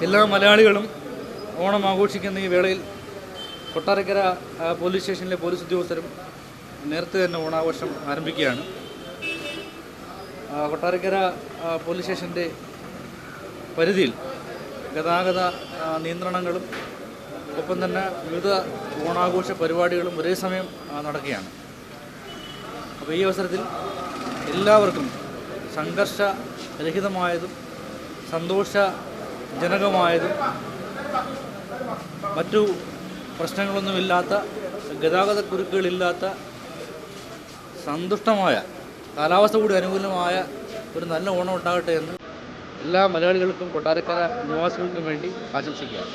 എല്ലാ മലയാളികളും ഓണം ആഘോഷിക്കുന്ന ഈ വേളയിൽ കൊട്ടാരക്കര പോലീസ് സ്റ്റേഷനിലെ പോലീസ് ഉദ്യോഗസ്ഥരും നേരത്തെ തന്നെ ഓണാഘോഷം ആരംഭിക്കുകയാണ്. കൊട്ടാരക്കര പോലീസ് സ്റ്റേഷൻ്റെ പരിധിയിൽ ഗതാഗത നിയന്ത്രണങ്ങളും ഒപ്പം തന്നെ വിവിധ ഓണാഘോഷ പരിപാടികളും ഒരേ സമയം നടക്കുകയാണ്. അപ്പോൾ ഈ അവസരത്തിൽ എല്ലാവർക്കും സംഘർഷരഹിതമായതും സന്തോഷജനകമായതും മറ്റു പ്രശ്നങ്ങളൊന്നുമില്ലാത്ത, ഗതാഗതക്കുരുക്കുകളില്ലാത്ത, സന്തുഷ്ടമായ, കാലാവസ്ഥ കൂടി അനുകൂലമായ ഒരു നല്ല ഓണം ഉണ്ടാകട്ടെ എന്ന് എല്ലാ മലയാളികൾക്കും കൊട്ടാരക്കര നിവാസികൾക്കും വേണ്ടി ആശംസിക്കുകയാണ്.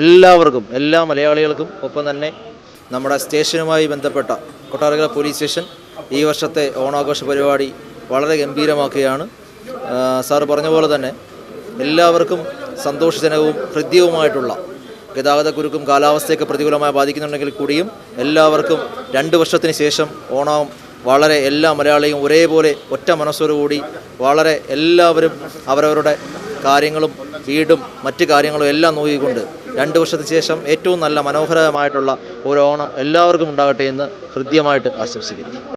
എല്ലാവർക്കും, എല്ലാ മലയാളികൾക്കും, ഒപ്പം തന്നെ നമ്മുടെ സ്റ്റേഷനുമായി ബന്ധപ്പെട്ട കൊട്ടാരക്കര പോലീസ് സ്റ്റേഷൻ ഈ വർഷത്തെ ഓണാഘോഷ പരിപാടി വളരെ ഗംഭീരമാക്കുകയാണ്. സാറ് പറഞ്ഞ പോലെ തന്നെ എല്ലാവർക്കും സന്തോഷജനകവും ഹൃദ്യവുമായിട്ടുള്ള, ഗതാഗതക്കുരുക്കും കാലാവസ്ഥയൊക്കെ പ്രതികൂലമായി ബാധിക്കുന്നുണ്ടെങ്കിൽ കൂടിയും എല്ലാവർക്കും 2 വർഷത്തിന് ശേഷം ഓണം വളരെ എല്ലാ മലയാളിയും ഒരേപോലെ ഒറ്റ മനസ്സോടുകൂടി വളരെ എല്ലാവരും അവരവരുടെ കാര്യങ്ങളും വീടും മറ്റു കാര്യങ്ങളും എല്ലാം നോക്കിക്കൊണ്ട് 2 വർഷത്തിന് ശേഷം ഏറ്റവും നല്ല മനോഹരമായിട്ടുള്ള ഒരു ഓണം എല്ലാവർക്കും ഉണ്ടാകട്ടെ എന്ന് ഹൃദ്യമായിട്ട് ആശംസിക്കുന്നു.